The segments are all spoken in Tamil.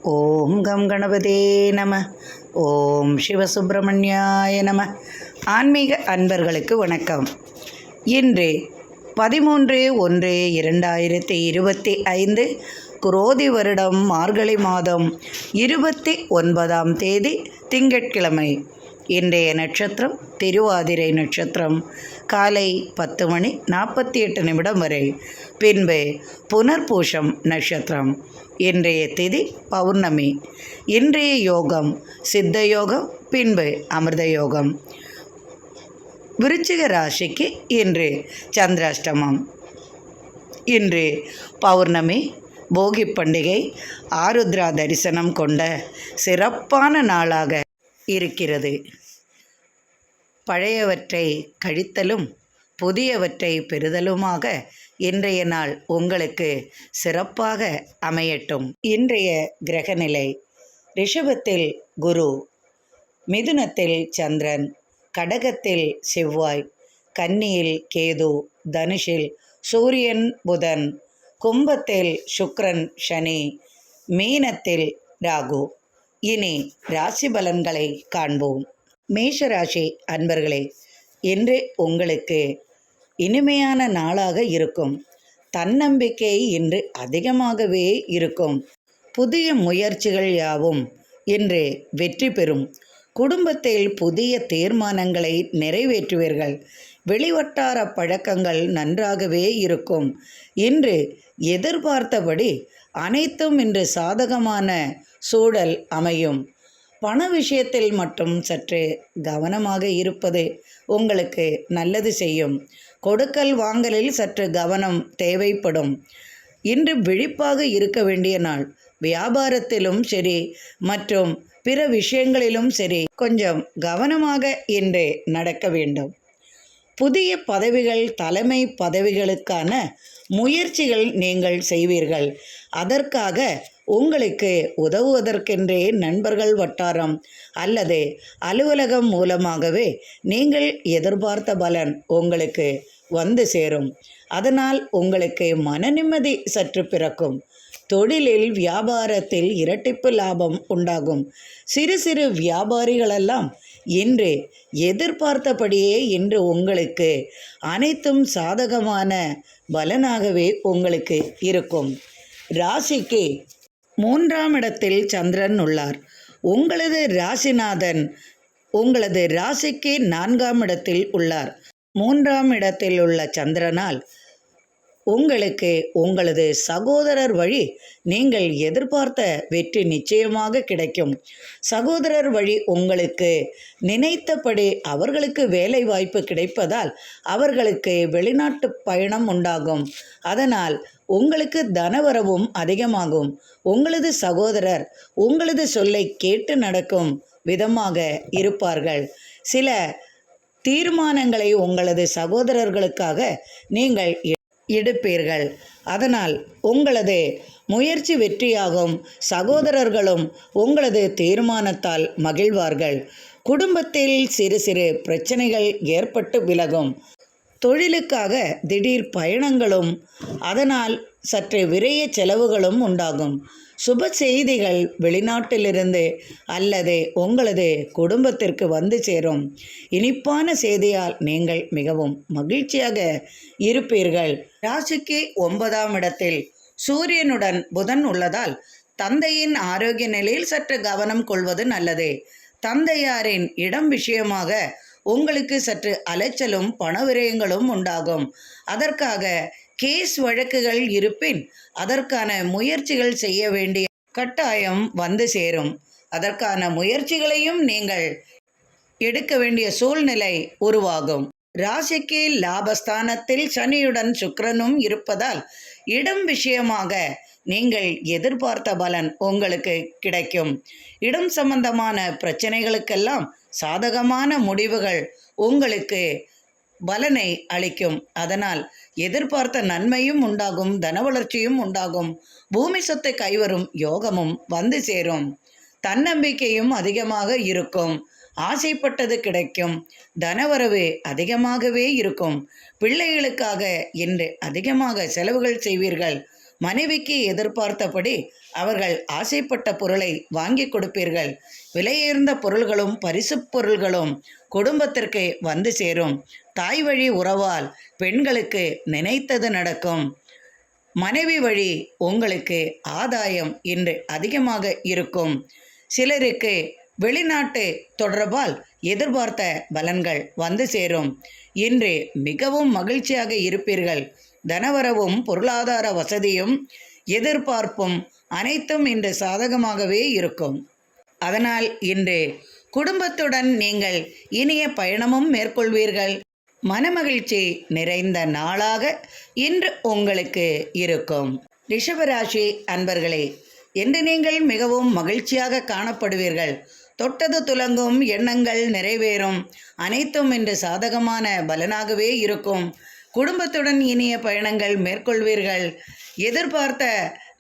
ஓம் கம் கணபதே நம. ஓம் சிவசுப்பிரமணியாய நம. ஆன்மீக அன்பர்களுக்கு வணக்கம். இன்று 13/1/2025 குரோதி வருடம் மார்கழி மாதம் 29ஆம் தேதி திங்கட்கிழமை. இன்றைய நட்சத்திரம் திருவாதிரை நட்சத்திரம். காலை 10:48 வரை. பின்பு புனர்பூஷம் நட்சத்திரம். இன்றைய திதி பௌர்ணமி. இன்றைய யோகம் சித்த யோகம், பின்பு அமிர்த யோகம். விருச்சிக ராசிக்கு இன்று சந்திராஷ்டமம். இன்று பௌர்ணமி, போகி பண்டிகை, ஆருத்ரா தரிசனம் கொண்ட சிறப்பான நாளாக இருக்கிறது. பழையவற்றை கழித்தலும் புதியவற்றை பெறுதலுமாக இன்றைய நாள் உங்களுக்கு சிறப்பாக அமையட்டும். இன்றைய கிரகநிலை: ரிஷபத்தில் குரு, மிதுனத்தில் சந்திரன், கடகத்தில் செவ்வாய், கன்னியில் கேது, தனுஷில் சூரியன் புதன், கும்பத்தில் சுக்கிரன் சனி, மீனத்தில் ராகு. இனி ராசி பலன்களை காண்போம். மேஷராசி அன்பர்களே, இன்று உங்களுக்கு இனிமையான நாளாக இருக்கும். தன்னம்பிக்கை இன்று அதிகமாகவே இருக்கும். புதிய முயற்சிகள் யாவும் இன்று வெற்றி பெறும். குடும்பத்தில் புதிய தீர்மானங்களை நிறைவேற்றுவீர்கள். வெளிவட்டார பழக்கங்கள் நன்றாகவே இருக்கும். இன்று எதிர்பார்த்தபடி அனைத்தும் இன்று சாதகமான சூழல் அமையும். பண விஷயத்தில் மட்டும் சற்று கவனமாக இருப்பது உங்களுக்கு நல்லது செய்யும். கொடுக்கல் வாங்கலில் சற்று கவனம் தேவைப்படும். இன்று விழிப்பாக இருக்க வேண்டிய நாள். வியாபாரத்திலும் சரி மற்றும் பிற விஷயங்களிலும் சரி கொஞ்சம் கவனமாக இன்று நடக்க வேண்டும். புதிய பதவிகள், தலைமை பதவிகளுக்கான முயற்சிகள் நீங்கள் செய்வீர்கள். அதற்காக உங்களுக்கு உதவுவதற்கென்றே நண்பர்கள் வட்டாரம் அல்லது அலுவலகம் மூலமாகவே நீங்கள் எதிர்பார்த்த பலன் உங்களுக்கு வந்து சேரும். அதனால் உங்களுக்கு மன நிம்மதி சற்று பிறக்கும். தொழிலில், வியாபாரத்தில் இரட்டிப்பு லாபம் உண்டாகும். சிறு சிறு வியாபாரிகளெல்லாம் இன்று எதிர்பார்த்தபடியே இன்று உங்களுக்கு அனைத்தும் சாதகமான பலனாகவே உங்களுக்கு இருக்கும். ராசிக்கு 3ஆம் இடத்தில் சந்திரன் உள்ளார். உங்களது ராசிநாதன் உங்களது ராசிக்கு 4ஆம் இடத்தில் உள்ளார். 3ஆம் இடத்தில் உள்ள சந்திரனால் உங்களுக்கு உங்களது சகோதரர் வழி நீங்கள் எதிர்பார்த்த வெற்றி நிச்சயமாக கிடைக்கும். சகோதரர் வழி உங்களுக்கு நினைத்தபடி அவர்களுக்கு வேலை வாய்ப்பு கிடைப்பதால் அவர்களுக்கு வெளிநாட்டு பயணம் உண்டாகும். அதனால் உங்களுக்கு தனவரவும் அதிகமாகும். உங்களது சகோதரர் உங்களது சொல்லை கேட்டு நடக்கும் விதமாக இருப்பார்கள். சில தீர்மானங்களை உங்களது சகோதரர்களுக்காக நீங்கள் எடுப்பீர்கள். அதனால் உங்களது முயற்சி வெற்றியாகும். சகோதரர்களும் உங்களது தீர்மானத்தால் மகிழ்வார்கள். குடும்பத்தில் சிறு சிறு பிரச்சனைகள் ஏற்பட்டு விலகும். தொழிலுக்காக திடீர் பயணங்களும் அதனால் சற்று விரைய செலவுகளும் உண்டாகும். சுப செய்திகள் வெளிநாட்டிலிருந்து அல்லது உங்களது குடும்பத்திற்கு வந்து சேரும். இனிப்பான செய்தியால் நீங்கள் மிகவும் மகிழ்ச்சியாக இருப்பீர்கள். ராசிக்கு 9ஆம் இடத்தில் சூரியனுடன் புதன் உள்ளதால் தந்தையின் ஆரோக்கிய நிலையில் சற்று கவனம் கொள்வது நல்லது. தந்தையாரின் இடம் விஷயமாக உங்களுக்கு சற்று அலைச்சலும் பண விரயங்களும் உண்டாகும். அதற்காக கேஸ் வழக்குகள் இருப்பின் அதற்கான முயற்சிகள் செய்ய வேண்டிய கட்டாயம் வந்து சேரும். அதற்கான முயற்சிகளையும் நீங்கள் எடுக்க வேண்டிய சூழ்நிலை உருவாகும். ராசிக்கு லாபஸ்தானத்தில் சனியுடன் சுக்கிரனும் இருப்பதால் இடம் விஷயமாக நீங்கள் எதிர்பார்த்த பலன் உங்களுக்கு கிடைக்கும். இடம் சம்பந்தமான பிரச்சனைகளுக்கெல்லாம் சாதகமான முடிவுகள் உங்களுக்கு பலனை அளிக்கும். அதனால் எதிர்பார்த்த நன்மையும் உண்டாகும், தன வளர்ச்சியும் உண்டாகும். பூமி சொத்தை கைவரும் யோகமும் வந்து சேரும். தன்னம்பிக்கையும் அதிகமாக இருக்கும். ஆசைப்பட்டது கிடைக்கும். தனவரவு அதிகமாகவே இருக்கும். பிள்ளைகளுக்காக இன்று அதிகமாக செலவுகள் செய்வீர்கள். மனைவிக்கு எதிர்பார்த்தபடி அவர்கள் ஆசைப்பட்ட பொருளை வாங்கி கொடுப்பீர்கள். விலையுயர்ந்த பொருள்களும் பரிசு பொருள்களும் குடும்பத்திற்கு வந்து சேரும். தாய் வழி உறவால் பெண்களுக்கு நினைத்தது நடக்கும். மனைவி வழி உங்களுக்கு ஆதாயம் இன்று அதிகமாக இருக்கும். சிலருக்கு வெளிநாட்டு தொடர்பால் எதிர்பார்த்த பலன்கள் வந்து சேரும். இன்று மிகவும் மகிழ்ச்சியாக இருப்பீர்கள். தனவரவும் பொருளாதார வசதியும் எதிர்பார்ப்பும் அனைத்தும் இன்று சாதகமாகவே இருக்கும். அதனால் இன்று குடும்பத்துடன் நீங்கள் இனிய பயணமும் மேற்கொள்வீர்கள். மனமகிழ்ச்சி நிறைந்த நாளாக இன்று உங்களுக்கு இருக்கும். ரிஷபராசி அன்பர்களே, இன்று நீங்கள் மிகவும் மகிழ்ச்சியாக காணப்படுவீர்கள். தொட்டது துலங்கும், எண்ணங்கள் நிறைவேறும். அனைத்தும் இன்று சாதகமான பலனாகவே இருக்கும். குடும்பத்துடன் இனிய பயணங்கள் மேற்கொள்வீர்கள். எதிர்பார்த்த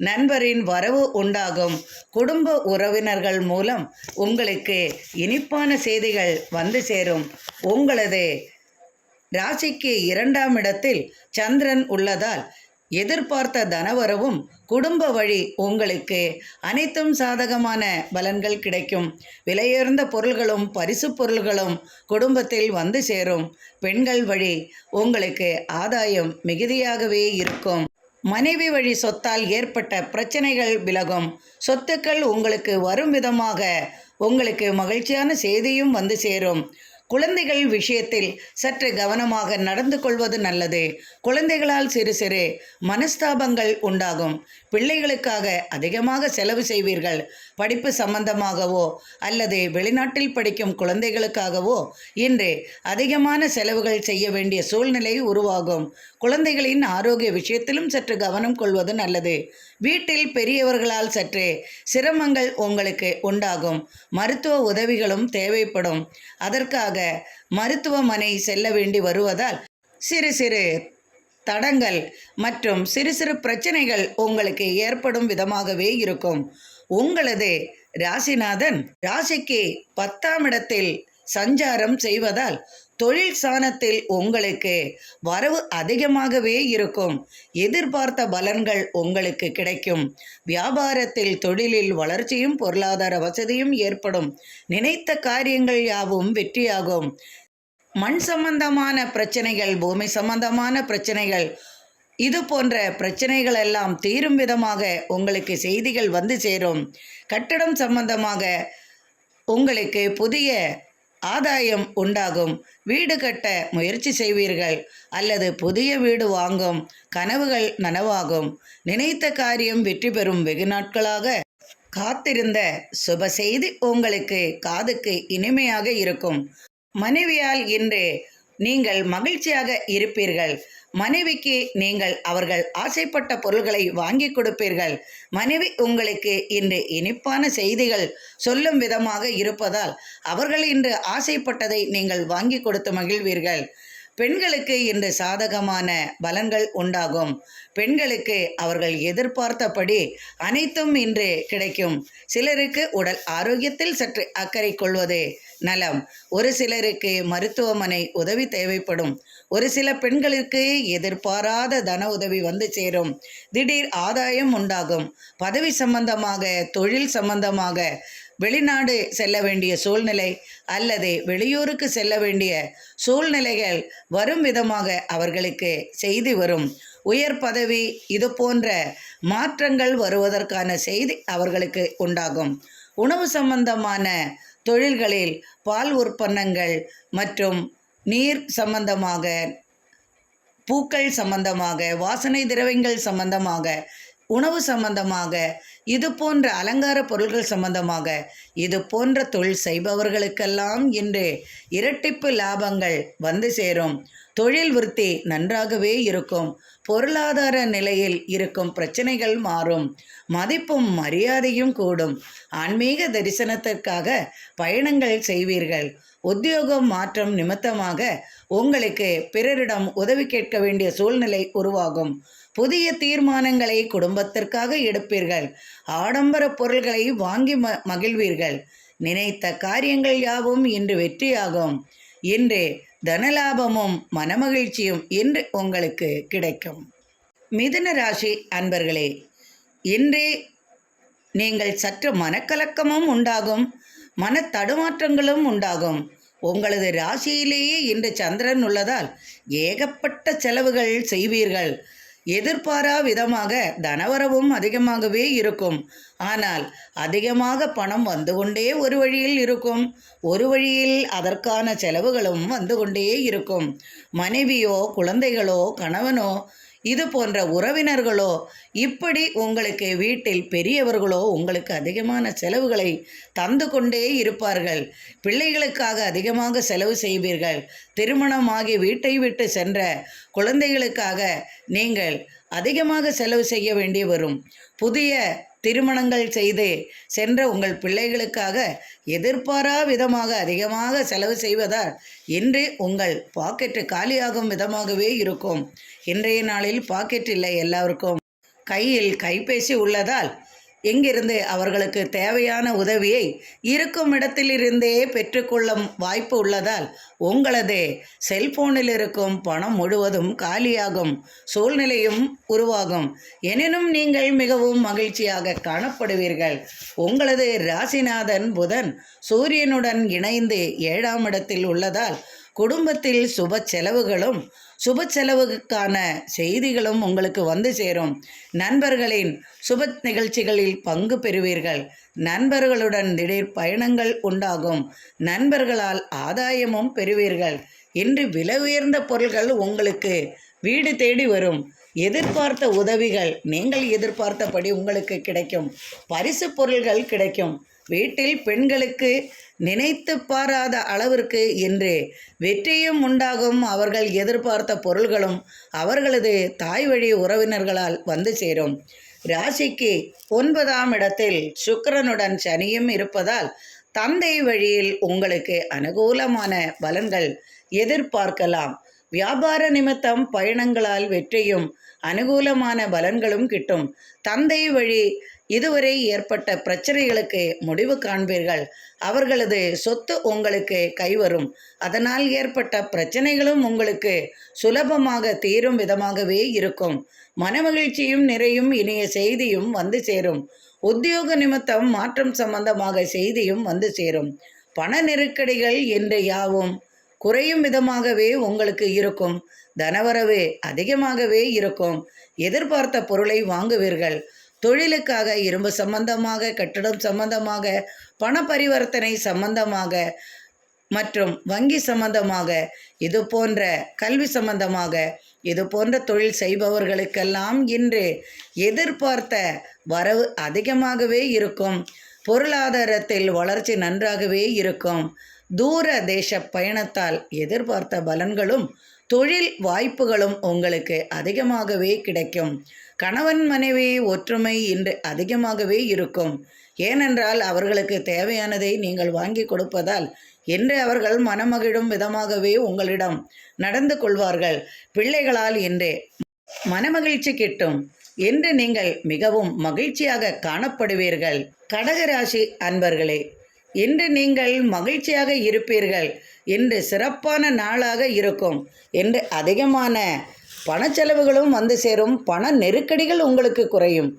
நண்பரின் வரவு உண்டாகும். குடும்ப உறவினர்கள் மூலம் உங்களுக்கு இனிப்பான செய்திகள் வந்து சேரும். உங்களது ராசிக்கு 2ஆம் இடத்தில் சந்திரன் உள்ளதால் எதிர்பார்த்த தனவரவும் குடும்ப வழி உங்களுக்கு அனைத்தும் சாதகமான பலன்கள் கிடைக்கும். விலையுயர்ந்த பொருள்களும் பரிசு பொருள்களும் குடும்பத்தில் வந்து சேரும். பெண்கள் வழி உங்களுக்கு ஆதாயம் மிகுதியாகவே இருக்கும். மனைவி வழி சொத்தால் ஏற்பட்ட பிரச்சனைகள் விலகும். சொத்துக்கள் உங்களுக்கு வரும் விதமாக உங்களுக்கு மகிழ்ச்சியான செய்தியும் வந்து சேரும். குழந்தைகள் விஷயத்தில் சற்று கவனமாக நடந்து கொள்வது நல்லது. குழந்தைகளால் சிறு சிறு மனஸ்தாபங்கள் உண்டாகும். பிள்ளைகளுக்காக அதிகமாக செலவு செய்வீர்கள். படிப்பு சம்பந்தமாகவோ அல்லது வெளிநாட்டில் படிக்கும் குழந்தைகளுக்காகவோ இன்று அதிகமான செலவுகள் செய்ய வேண்டிய சூழ்நிலை உருவாகும். குழந்தைகளின் ஆரோக்கிய விஷயத்திலும் சற்று கவனம் கொள்வது நல்லது. வீட்டில் பெரியவர்களால் சற்று சிரமங்கள் உங்களுக்கு உண்டாகும். மருத்துவ உதவிகளும் தேவைப்படும். அதற்காக மருத்துவமனை செல்ல வேண்டி வருவதால் சிறு சிறு தடங்கள் மற்றும் சிறு சிறு பிரச்சனைகள் உங்களுக்கு ஏற்படும் விதமாகவே இருக்கும். உங்களது ராசிநாதன் ராசிக்கு 10ஆம் இடத்தில் சஞ்சாரம் செய்வதால் தொழில் ஸ்தானத்தில் உங்களுக்கு வரவு அதிகமாகவே இருக்கும். எதிர்பார்த்த பலன்கள் உங்களுக்கு கிடைக்கும். வியாபாரத்தில் தொழிலில் வளர்ச்சியும் பொருளாதார வசதியும் ஏற்படும். நினைத்த காரியங்கள் யாவும் வெற்றியாகும். மண் சம்பந்தமான பிரச்சனைகள், பூமி சம்பந்தமான பிரச்சனைகள், இது போன்ற பிரச்சனைகள் எல்லாம் தீரும் விதமாக உங்களுக்கு செய்திகள் வந்து சேரும். கட்டடம் சம்பந்தமாக உங்களுக்கு புதிய ஆதாயம் உண்டாகும். வீடு கட்ட முயற்சி செய்வீர்கள் அல்லது புதிய வீடு வாங்கும் கனவுகள் நனவாகும். நினைத்த காரியம் வெற்றி பெறும். வெகு நாட்களாக காத்திருந்த சுப செய்தி உங்களுக்கு காதுக்கு இனிமையாக இருக்கும். மனைவியால் இன்று நீங்கள் மகிழ்ச்சியாக இருப்பீர்கள். மனைவிக்கு நீங்கள் அவர்கள் ஆசைப்பட்ட பொருள்களை வாங்கி கொடுப்பீர்கள். மனைவி உங்களுக்கு இன்று இனிப்பான செய்திகள் சொல்லும் விதமாக இருப்பதால் அவர்கள் இன்று ஆசைப்பட்டதை நீங்கள் வாங்கி கொடுத்து மகிழ்வீர்கள். பெண்களுக்கு இன்று சாதகமான பலன்கள் உண்டாகும். பெண்களுக்கு அவர்கள் எதிர்பார்த்தபடி அனைத்தும் இன்று கிடைக்கும். சிலருக்கு உடல் ஆரோக்கியத்தில் சற்று அக்கறை கொள்வது நலம். ஒரு சிலருக்கு மருத்துவமனை உதவி தேவைப்படும். ஒரு சில பெண்களுக்கு எதிர்பாராத தன உதவி வந்து சேரும். திடீர் ஆதாயம் உண்டாகும். பதவி சம்பந்தமாக, தொழில் சம்பந்தமாக வெளிநாடு செல்ல வேண்டிய சூழ்நிலை அல்லது வெளியூருக்கு செல்ல வேண்டிய சூழ்நிலைகள் வரும் விதமாக அவர்களுக்கு செய்தி வரும். உயர் பதவி, இது போன்ற மாற்றங்கள் வருவதற்கான செய்தி அவர்களுக்கு உண்டாகும். உணவு சம்பந்தமான தொழில்களில் பால் உற்பன்னங்கள் மற்றும் நீர் சம்பந்தமாக, பூக்கள் சம்பந்தமாக, வாசனை திரவியங்கள் சம்பந்தமாக, உணவு சம்பந்தமாக, இது போன்ற அலங்கார பொருட்கள் சம்பந்தமாக, இது போன்ற தொழில் செய்பவர்களுக்கெல்லாம் இன்று இரட்டிப்பு லாபங்கள் வந்து சேரும். தொழில் விருத்தி நன்றாகவே இருக்கும். பொருளாதார நிலையில் இருக்கும் பிரச்சனைகள் மாறும். மதிப்பும் மரியாதையும் கூடும். ஆன்மீக தரிசனத்திற்காக பயணங்கள் செய்வீர்கள். உத்தியோகம் மாற்றம் நிமித்தமாக உங்களுக்கு பிறரிடம் உதவி கேட்க வேண்டிய சூழ்நிலை உருவாகும். புதிய தீர்மானங்களை குடும்பத்திற்காக எடுப்பீர்கள். ஆடம்பர பொருள்களை வாங்கி மகிழ்வீர்கள். நினைத்த காரியங்கள் யாவும் இன்று வெற்றியாகும். இன்று தனலாபமும் மனமகிழ்ச்சியும் இன்று உங்களுக்கு கிடைக்கும். மிதுன ராசி அன்பர்களே, இன்றே நீங்கள் சற்று மனக்கலக்கமும் உண்டாகும், மன தடுமாற்றங்களும் உண்டாகும். உங்களது ராசியிலேயே இன்று சந்திரன் உள்ளதால் ஏகப்பட்ட செலவுகள் செய்வீர்கள். எதிர்பாரா விதமாக தனவரவும் அதிகமாகவே இருக்கும். ஆனால் அதிகமாக பணம் வந்து கொண்டே ஒரு வழியில் இருக்கும், ஒரு வழியில் அதற்கான செலவுகளும் வந்து கொண்டே இருக்கும். மனைவியோ குழந்தைகளோ கணவனோ இது போன்ற உறவினர்களோ இப்படி உங்களுக்கு வீட்டில் பெரியவர்களோ உங்களுக்கு அதிகமான செலவுகளை தந்து கொண்டே இருப்பார்கள். பிள்ளைகளுக்காக அதிகமாக செலவு செய்வீர்கள். திருமணமாகி வீட்டை விட்டு சென்ற குழந்தைகளுக்காக நீங்கள் அதிகமாக செலவு செய்ய வேண்டி வரும். புதிய திருமணங்கள் செய்து சென்ற உங்கள் பிள்ளைகளுக்காக எதிர்பாரா விதமாக அதிகமாக செலவு செய்வதால் இன்று உங்கள் பாக்கெட்டு காலியாகும் விதமாகவே இருக்கும். இன்றைய நாளில் பாக்கெட் இல்லை, எல்லாருக்கும் கையில் கைபேசி உள்ளதால் எங்கிருந்து அவர்களுக்கு தேவையான உதவியை இருக்கும் இடத்திலிருந்தே பெற்றுக்கொள்ளும் வாய்ப்பு உள்ளதால் உங்களது செல்போனில் இருக்கும் பணம் முழுவதும் காலியாகும் சூழ்நிலையும் உருவாகும். எனினும் நீங்கள் மிகவும் மகிழ்ச்சியாக காணப்படுவீர்கள். உங்களது ராசிநாதன் புதன் சூரியனுடன் இணைந்து 7ஆம் இடத்தில் உள்ளதால் குடும்பத்தில் சுப செலவுக்கான செய்திகளும் உங்களுக்கு வந்து சேரும். நண்பர்களின் சுப நிகழ்ச்சிகளில் பங்கு பெறுவீர்கள். நண்பர்களுடன் திடீர் பயணங்கள் உண்டாகும். நண்பர்களால் ஆதாயமும் பெறுவீர்கள். இன்று விலை உயர்ந்த பொருட்கள் உங்களுக்கு வீடு தேடி வரும். எதிர்பார்த்த உதவிகள் நீங்கள் எதிர்பார்த்தபடி உங்களுக்கு கிடைக்கும். பரிசு பொருள்கள் கிடைக்கும். வீட்டில் பெண்களுக்கு நினைத்து பாராத அளவிற்கு இன்று வெற்றியும் உண்டாகும். அவர்கள் எதிர்பார்த்த பொருள்களும் அவர்களது தாய் வழி உறவினர்களால் வந்து சேரும். ராசிக்கு 9ஆம் இடத்தில் சுக்கிரனுடன் சனியும் இருப்பதால் தந்தை வழியில் உங்களுக்கு அனுகூலமான பலன்கள் எதிர்பார்க்கலாம். வியாபார நிமித்தம் பயணங்களால் வெற்றியும் அனுகூலமான பலன்களும் கிட்டும். தந்தை வழி இதுவரை ஏற்பட்ட பிரச்சனைகளுக்கு முடிவு காண்பீர்கள். அவர்களது சொத்து உங்களுக்கு கைவரும். அதனால் ஏற்பட்ட பிரச்சனைகளும் உங்களுக்கு சுலபமாக தீரும் விதமாகவே இருக்கும். மனமகிழ்ச்சியும் நிறையும் இனிய செய்தியும் வந்து சேரும். உத்தியோக நிமித்தம் மாற்றம் சம்பந்தமாக செய்தியும் வந்து சேரும். பண நெருக்கடிகள் என்று யாவும் குறையும் விதமாகவே உங்களுக்கு இருக்கும். தனவரவு அதிகமாகவே இருக்கும். எதிர்பார்த்த பொருளை வாங்குவீர்கள். தொழிலுக்காக இரும்பு சம்பந்தமாக, கட்டடம் சம்பந்தமாக, பண பரிவர்த்தனை சம்பந்தமாக மற்றும் வங்கி சம்பந்தமாக, இது போன்ற கல்வி சம்பந்தமாக, இது போன்ற தொழில் செய்பவர்களுக்கெல்லாம் இன்று எதிர்பார்த்த வரவு அதிகமாகவே இருக்கும். பொருளாதாரத்தில் வளர்ச்சி நன்றாகவே இருக்கும். தூர தேச பயணத்தால் எதிர்பார்த்த பலன்களும் தொழில் வாய்ப்புகளும் உங்களுக்கு அதிகமாகவே கிடைக்கும். கணவன் மனைவி ஒற்றுமை இன்று அதிகமாகவே இருக்கும். ஏனென்றால் அவர்களுக்கு தேவையானதை நீங்கள் வாங்கி கொடுப்பதால் இன்று அவர்கள் மனமகிழும் விதமாகவே உங்களிடம் நடந்து கொள்வார்கள். பிள்ளைகளால் இன்று மனமகிழ்ச்சி கிட்டும். இன்று நீங்கள் மிகவும் மகிழ்ச்சியாக காணப்படுவீர்கள். கடகராசி அன்பர்களே, இன்று நீங்கள் மகிழ்ச்சியாக இருப்பீர்கள். இன்று சிறப்பான நாளாக இருக்கும். இன்று அதிகமான பணச்செலவுகளும் வந்து சேரும். பண நெருக்கடிகள் உங்களுக்கு குறையும்.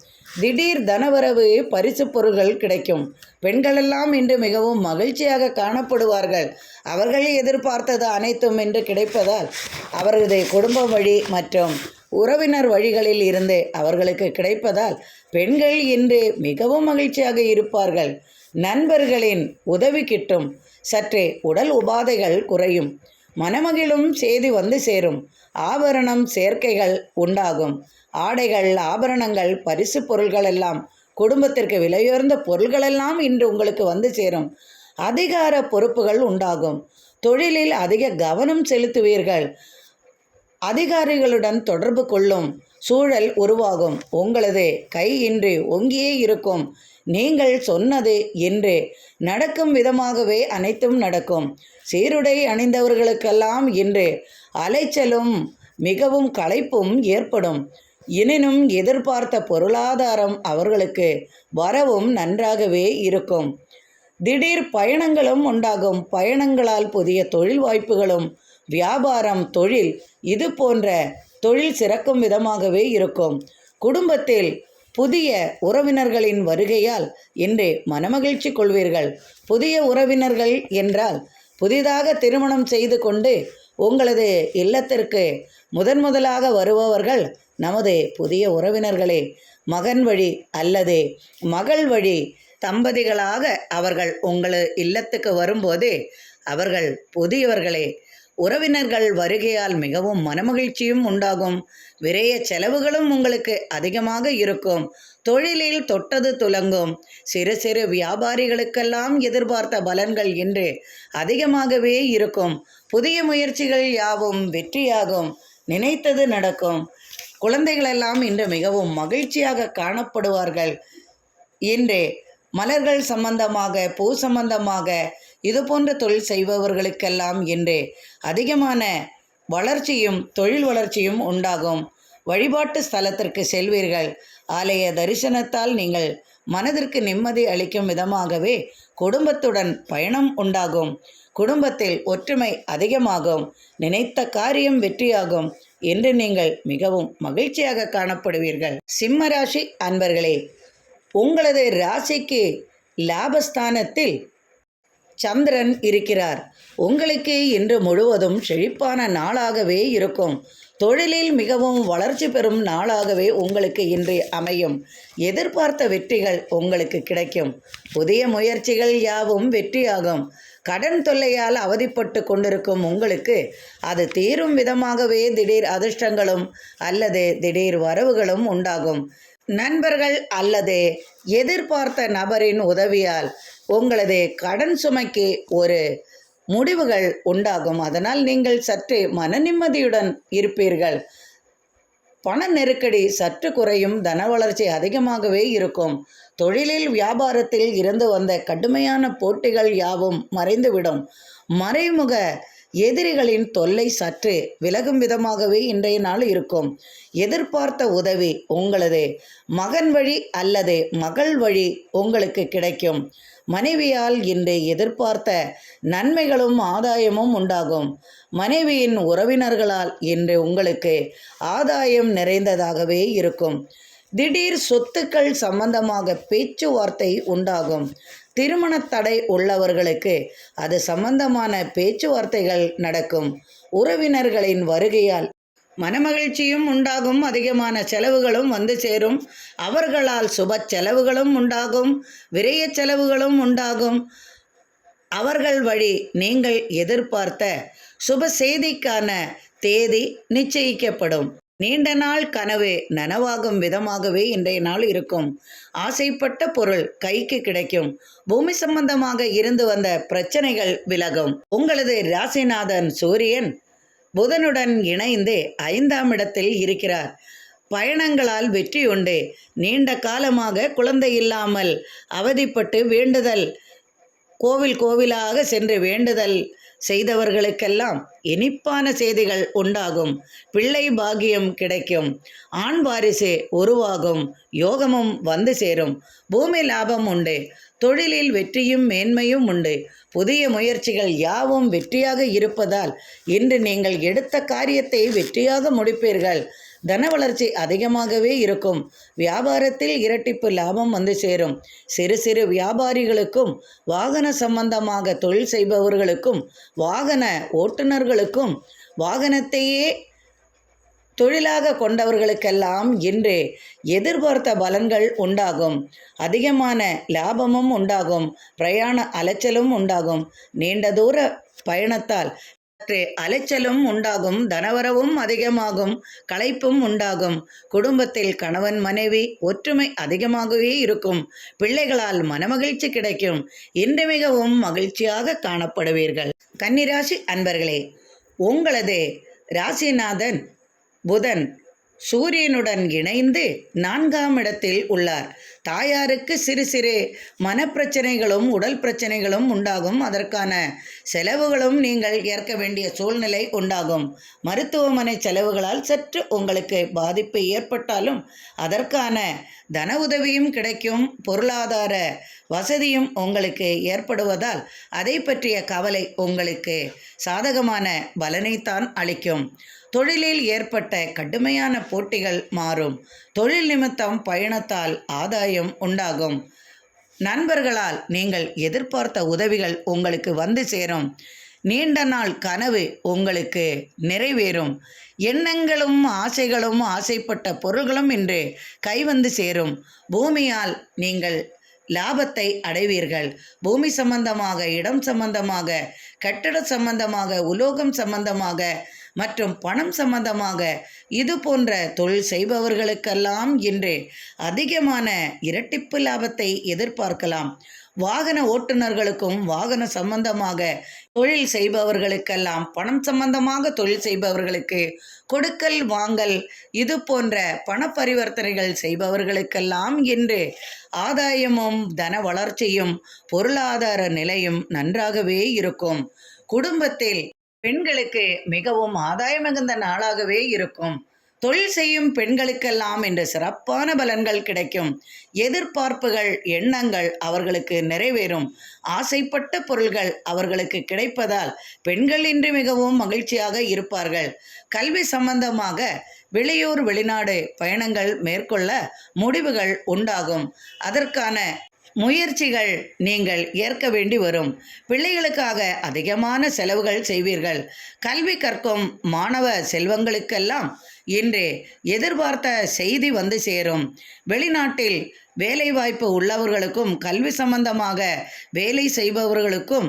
திடீர் தனவரவு பரிசு பொருள்கள் கிடைக்கும். பெண்களெல்லாம் இன்று மிகவும் மகிழ்ச்சியாக காணப்படுவார்கள். அவர்கள் எதிர்பார்த்தது அனைத்தும் இன்று கிடைப்பதால் அவரது குடும்ப வழி மற்றும் உறவினர் வழிகளில் இருந்து அவர்களுக்கு கிடைப்பதால் பெண்கள் இன்று மிகவும் மகிழ்ச்சியாக இருப்பார்கள். நண்பர்களின் உதவி கிட்டும். சற்றே உடல் உபாதைகள் குறையும். மனமகிழும் செய்தி வந்து சேரும். ஆபரணம் சேர்க்கைகள் உண்டாகும். ஆடைகள், ஆபரணங்கள், பரிசு பொருள்கள் எல்லாம், குடும்பத்திற்கு விலையுயர்ந்த பொருள்களெல்லாம் இன்று உங்களுக்கு வந்து சேரும். அதிகார பொறுப்புகள் உண்டாகும். தொழிலில் அதிக கவனம் செலுத்துவீர்கள். அதிகாரிகளுடன் தொடர்பு கொள்ளும் சூழல் உருவாகும். உங்களது கை இன்று ஓங்கியே இருக்கும். நீங்கள் சொன்னது என்று நடக்கும் விதமாகவே அனைத்தும் நடக்கும். சீருடை அணிந்தவர்களுக்கெல்லாம் இன்று அலைச்சலும் மிகவும் களைப்பும் ஏற்படும். எனினும் எதிர்பார்த்த பொருளாதாரம் அவர்களுக்கு வரவும் நன்றாகவே இருக்கும். திடீர் பயணங்களும் உண்டாகும். பயணங்களால் புதிய தொழில் வாய்ப்புகளும் வியாபாரம், தொழில் இது போன்ற தொழில் சிறக்கும் விதமாகவே இருக்கும். குடும்பத்தில் புதிய உறவினர்களின் வருகையால் இன்று மனமகிழ்ச்சி கொள்வீர்கள். புதிய உறவினர்கள் என்றால் புதிதாக திருமணம் செய்து கொண்டு உங்களது இல்லத்திற்கு முதலாக வருபவர்கள் நமது புதிய உறவினர்களே. மகன் வழி அல்லது மகள் வழி தம்பதிகளாக அவர்கள் உங்கள் இல்லத்துக்கு வரும்போது அவர்கள் புதியவர்களே. உறவினர்கள் வருகையால் மிகவும் மனமகிழ்ச்சியும் உண்டாகும். விரைய செலவுகளும் உங்களுக்கு அதிகமாக இருக்கும். தொழிலில் தொட்டது துலங்கும். சிறு சிறு வியாபாரிகளுக்கெல்லாம் எதிர்பார்த்த பலன்கள் இன்று அதிகமாகவே இருக்கும். புதிய முயற்சிகள் யாவும் வெற்றியாகும். நினைத்தது நடக்கும். குழந்தைகளெல்லாம் இன்று மிகவும் மகிழ்ச்சியாக காணப்படுவார்கள். இன்று மலர்கள் சம்பந்தமாக, பூ சம்பந்தமாக இது போன்ற தொழில் செய்பவர்களுக்கெல்லாம் இன்று அதிகமான வளர்ச்சியும் தொழில் வளர்ச்சியும் உண்டாகும். வழிபாட்டு ஸ்தலத்திற்கு செல்வீர்கள். ஆலய தரிசனத்தால் நீங்கள் மனதிற்கு நிம்மதி அளிக்கும் விதமாகவே குடும்பத்துடன் பயணம் உண்டாகும். குடும்பத்தில் ஒற்றுமை அதிகமாகும். நினைத்த காரியம் வெற்றியாகும் என்று நீங்கள் மிகவும் மகிழ்ச்சியாக காணப்படுவீர்கள். சிம்ம ராசி அன்பர்களே, உங்களது ராசிக்கு லாபஸ்தானத்தில் சந்திரன் இருக்கிறார். உங்களுக்கு இன்று முழுவதும் செழிப்பான நாளாகவே இருக்கும். தொழிலில் மிகவும் வளர்ச்சி பெறும் நாளாகவே உங்களுக்கு இன்று அமையும். எதிர்பார்த்த வெற்றிகள் உங்களுக்கு கிடைக்கும். புதிய முயற்சிகள் யாவும் வெற்றியாகும். கடன் தொல்லையால் அவதிப்பட்டு கொண்டிருக்கும் உங்களுக்கு அது தீரும் விதமாகவே திடீர் அதிர்ஷ்டங்களும் அல்லது திடீர் வரவுகளும் உண்டாகும். நண்பர்கள் அல்லது எதிர்பார்த்த நபரின் உதவியால் உங்களது கடன் சுமைக்கு ஒரு முடிவுகள் உண்டாகும். அதனால் நீங்கள் சற்று மன நிம்மதியுடன் இருப்பீர்கள். பண நெருக்கடி சற்று குறையும். தன வளர்ச்சி அதிகமாகவே இருக்கும். தொழிலில் வியாபாரத்தில் இருந்து வந்த கடுமையான போட்டிகள் யாவும் மறைந்துவிடும். மறைமுக எதிரிகளின் தொல்லை சற்று விலகும் விதமாகவே இன்றைய நாள் இருக்கும். எதிர்பார்த்த உதவி உங்களது மகன் வழி அல்லது மகள் வழி உங்களுக்கு கிடைக்கும். மனைவியால் இன்று எதிர்பார்த்த நன்மைகளும் ஆதாயமும் உண்டாகும். மனைவியின் உறவினர்களால் இன்று உங்களுக்கு ஆதாயம் நிறைந்ததாகவே இருக்கும். திடீர் சொத்துக்கள் சம்பந்தமாக பேச்சுவார்த்தை உண்டாகும். திருமண தடை உள்ளவர்களுக்கு அது சம்பந்தமான பேச்சுவார்த்தைகள் நடக்கும். உறவினர்களின் வருகையால் மனமகிழ்ச்சியும் உண்டாகும். அதிகமான செலவுகளும் வந்து சேரும். அவர்களால் சுப செலவுகளும் உண்டாகும். விரைய செலவுகளும் உண்டாகும். அவர்கள் வழி நீங்கள் எதிர்பார்த்த சுப செய்திக்கான தேதி நிச்சயிக்கப்படும். நீண்ட நாள் கனவு நனவாகும் விதமாகவே இன்றைய நாள் இருக்கும். ஆசைப்பட்ட பொருள் கைக்கு கிடைக்கும். பூமி சம்பந்தமாக இருந்து வந்த பிரச்சனைகள் விலகும். உங்களது ராசிநாதன் சூரியன் புதனுடன் இணைந்து 5ஆம் இடத்தில் இருக்கிறார். பயணங்களால் வெற்றி உண்டு. நீண்ட காலமாக குழந்தை இல்லாமல் அவதிப்பட்டு வேண்டுதல் கோவிலாக சென்று வேண்டுதல் செய்தவர்களுக்கெல்லாம் இனிப்பான செய்திகள் உண்டாகும். பிள்ளை பாக்கியம் கிடைக்கும். ஆண் வாரிசு உருவாகும். யோகமும் வந்து சேரும். பூமி லாபம் உண்டு. தொழிலில் வெற்றியும் மேன்மையும் உண்டு. புதிய முயற்சிகள் யாவும் வெற்றியாக இருப்பதால் இன்று நீங்கள் எடுத்த காரியத்தை வெற்றியாக முடிப்பீர்கள். தன வளர்ச்சி அதிகமாகவே இருக்கும். வியாபாரத்தில் இரட்டிப்பு லாபம் வந்து சேரும். சிறு சிறு வியாபாரிகளுக்கும், வாகன சம்பந்தமாக தொழில் செய்பவர்களுக்கும், வாகன ஓட்டுநர்களுக்கும், வாகனத்தையே தொழிலாக கொண்டவர்களுக்கெல்லாம் இன்று எதிர்பார்த்த பலன்கள் உண்டாகும். அதிகமான லாபமும் உண்டாகும். பிரயாண அலைச்சலும் உண்டாகும். நீண்ட தூர பயணத்தால் அலைச்சலும் உண்டாகும். தனவரவும் அதிகமாகும். களைப்பும் உண்டாகும். குடும்பத்தில் கணவன் மனைவி ஒற்றுமை அதிகமாகவே இருக்கும். பிள்ளைகளால் மனமகிழ்ச்சி கிடைக்கும். இன்று மிகவும் மகிழ்ச்சியாக காணப்படுவீர்கள். கன்னிராசி அன்பர்களே, உங்களது ராசிநாதன் புதன் சூரியனுடன் இணைந்து 4ஆம் இடத்தில் உள்ளார். தாயாருக்கு சிறு சிறு மனப்பிரச்சனைகளும் உடல் பிரச்சனைகளும் உண்டாகும். அதற்கான செலவுகளும் நீங்கள் ஏற்க வேண்டிய சூழ்நிலை உண்டாகும். மருத்துவமனை செலவுகளால் சற்று உங்களுக்கு பாதிப்பு ஏற்பட்டாலும் அதற்கான தன உதவியும் கிடைக்கும். பொருளாதார வசதியும் உங்களுக்கு ஏற்படுவதால் அதை பற்றிய கவலை உங்களுக்கு சாதகமான பலனைத்தான் அளிக்கும். தொழிலில் ஏற்பட்ட கடுமையான போட்டிகள் மாறும். தொழில் நிமித்தம் பயணத்தால் ஆதாயம் உண்டாகும். நண்பர்களால் நீங்கள் எதிர்பார்த்த உதவிகள் உங்களுக்கு வந்து சேரும். நீண்ட நாள் கனவு உங்களுக்கு நிறைவேறும். எண்ணங்களும் ஆசைகளும் ஆசைப்பட்ட பொருள்களும் இன்று கைவந்து சேரும். பூமியால் நீங்கள் லாபத்தை அடைவீர்கள். பூமி சம்பந்தமாக, இடம் சம்பந்தமாக, கட்டட சம்பந்தமாக, உலோகம் சம்பந்தமாக மற்றும் பணம் சம்பந்தமாக இது போன்ற தொழில் செய்பவர்களுக்கெல்லாம் இன்று அதிகமான இரட்டிப்பு லாபத்தை எதிர்பார்க்கலாம். வாகன ஓட்டுநர்களுக்கும் வாகன சம்பந்தமாக தொழில் செய்பவர்களுக்கெல்லாம், பணம் சம்பந்தமாக தொழில் செய்பவர்களுக்கு, கொடுக்கல் வாங்கல் இது போன்ற பண பரிவர்த்தனைகள் செய்பவர்களுக்கெல்லாம் இன்று ஆதாயமும் தன வளர்ச்சியும் பொருளாதார நிலையும் நன்றாகவே இருக்கும். குடும்பத்தில் பெண்களுக்கு மிகவும் ஆதாயம் மிகுந்த நாளாகவே இருக்கும். தொழில் செய்யும் பெண்களுக்கெல்லாம் இன்று சிறப்பான பலன்கள் கிடைக்கும். எதிர்பார்ப்புகள், எண்ணங்கள் அவர்களுக்கு நிறைவேறும். ஆசைப்பட்ட பொருள்கள் அவர்களுக்கு கிடைப்பதால் பெண்கள் இன்று மிகவும் மகிழ்ச்சியாக இருப்பார்கள். கல்வி சம்பந்தமாக வெளியூர் வெளிநாடு பயணங்கள் மேற்கொள்ள முடிவுகள் உண்டாகும். அதற்கான முயற்சிகள் நீங்கள் ஏற்க வேண்டி வரும். பிள்ளைகளுக்காக அதிகமான செலவுகள் செய்வீர்கள். கல்வி கற்கும் மாணவ செல்வங்களுக்கெல்லாம் இன்று எதிர்பார்த்த செய்தி வந்து சேரும். வெளிநாட்டில் வேலைவாய்ப்பு உள்ளவர்களுக்கும், கல்வி சம்பந்தமாக வேலை செய்பவர்களுக்கும்,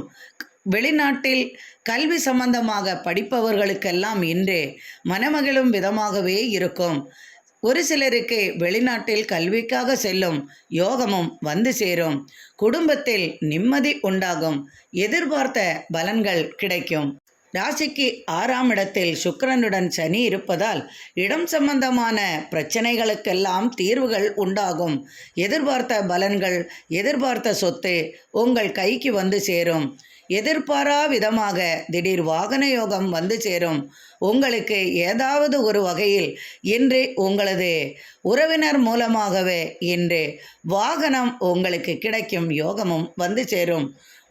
வெளிநாட்டில் கல்வி சம்பந்தமாக படிப்பவர்களுக்கெல்லாம் இன்று மனமகிழும் விதமாகவே இருக்கும். ஒரு சிலருக்கு வெளிநாட்டில் கல்விக்காக செல்லும் யோகமும் வந்து சேரும். குடும்பத்தில் நிம்மதி உண்டாகும். எதிர்பார்த்த பலன்கள் கிடைக்கும். ராசிக்கு 6ஆம் இடத்தில் சுக்கிரனுடன் சனி இருப்பதால் இடம் சம்பந்தமான பிரச்சனைகளுக்கெல்லாம் தீர்வுகள் உண்டாகும். எதிர்பார்த்த பலன்கள், எதிர்பார்த்த சொத்து உங்கள் கைக்கு வந்து சேரும். எதிர்பாரா விதமாக திடீர் வாகன யோகம் வந்து சேரும். உங்களுக்கு ஏதாவது ஒரு வகையில் இன்று உங்களது உறவினர் மூலமாகவே இன்று வாகனம் உங்களுக்கு கிடைக்கும் யோகமும் வந்து சேரும்.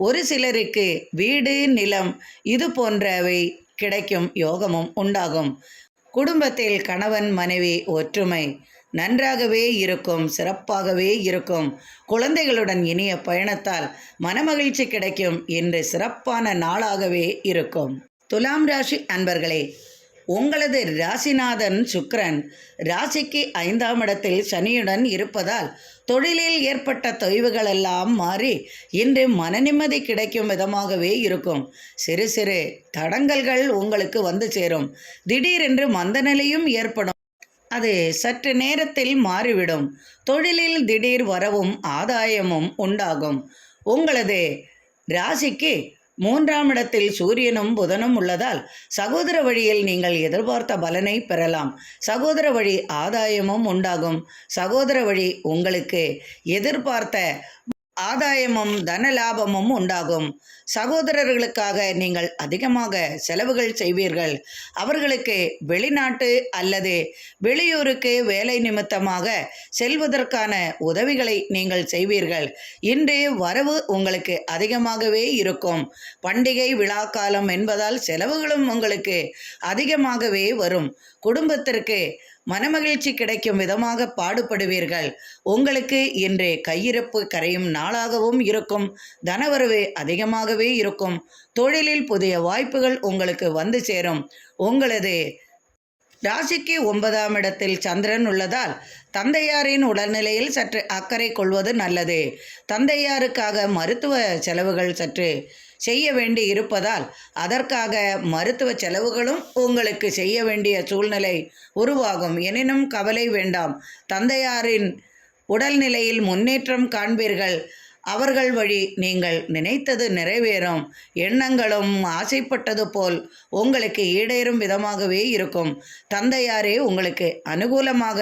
ஒரு சிலருக்கு வீடு, நிலம் இது போன்றவை கிடைக்கும் யோகமும் உண்டாகும். குடும்பத்தில் கணவன் மனைவி ஒற்றுமை நன்றாகவே இருக்கும், சிறப்பாகவே இருக்கும். குழந்தைகளுடன் இனிய பயணத்தால் மனமகிழ்ச்சி கிடைக்கும். இன்று சிறப்பான நாளாகவே இருக்கும். துலாம் ராசி அன்பர்களே, உங்களது ராசிநாதன் சுக்கிரன் ராசிக்கு 5ஆம் இடத்தில் சனியுடன் இருப்பதால் தொழிலில் ஏற்பட்ட தொய்வுகளெல்லாம் மாறி இன்று மனநிம்மதி கிடைக்கும் விதமாகவே இருக்கும். சிறு சிறு தடங்கல்கள் உங்களுக்கு வந்து சேரும். திடீரென்று மந்தநிலையும் ஏற்படும். அது சற்று நேரத்தில் மாறிவிடும். தொழிலில் திடீர் வரவும் ஆதாயமும் உண்டாகும். உங்களது ராசிக்கு 3ஆம் இடத்தில் சூரியனும் புதனும் உள்ளதால் சகோதர வழியில் நீங்கள் எதிர்பார்த்த பலனை பெறலாம். சகோதர வழி ஆதாயமும் உண்டாகும். சகோதர வழி உங்களுக்கு எதிர்பார்த்த ஆதாயமும் தன லாபமும் உண்டாகும். சகோதரர்களுக்காக நீங்கள் அதிகமாக செலவுகள் செய்வீர்கள். அவர்களுக்கு வெளிநாட்டு அல்லது வெளியூருக்கு வேலை நிமித்தமாக செல்வதற்கான உதவிகளை நீங்கள் செய்வீர்கள். இன்று வரவு உங்களுக்கு அதிகமாகவே இருக்கும். பண்டிகை விழா காலம் என்பதால் செலவுகளும் உங்களுக்கு அதிகமாகவே வரும். குடும்பத்திற்கு மனமகிழ்ச்சி கிடைக்கும் விதமாக பாடுபடுவீர்கள். உங்களுக்கு இன்று கையிருப்பு கரையும் நாளாகவும் இருக்கும். தனவரவு அதிகமாகவே இருக்கும். தொழிலில் புதிய வாய்ப்புகள் உங்களுக்கு வந்து சேரும். உங்களது ராசிக்கு 9ஆம் இடத்தில் சந்திரன் உள்ளதால் தந்தையாரின் உடல்நிலையில் சற்று அக்கறை கொள்வது நல்லது. தந்தையாருக்காக மருத்துவ செலவுகள் சற்று செய்ய வேண்டி இருப்பதால் அதற்காக மருத்துவ செலவுகளும் உங்களுக்கு செய்ய வேண்டிய சூழ்நிலை உருவாகும். எனினும் கவலை வேண்டாம். தந்தையாரின் உடல்நிலையில் முன்னேற்றம் காண்பீர்கள். அவர்கள் வழி நீங்கள் நினைத்தது நிறைவேறும். எண்ணங்களும் ஆசைப்பட்டது போல் உங்களுக்கு ஈடேறும் விதமாகவே இருக்கும். தந்தையாரே உங்களுக்கு அனுகூலமாக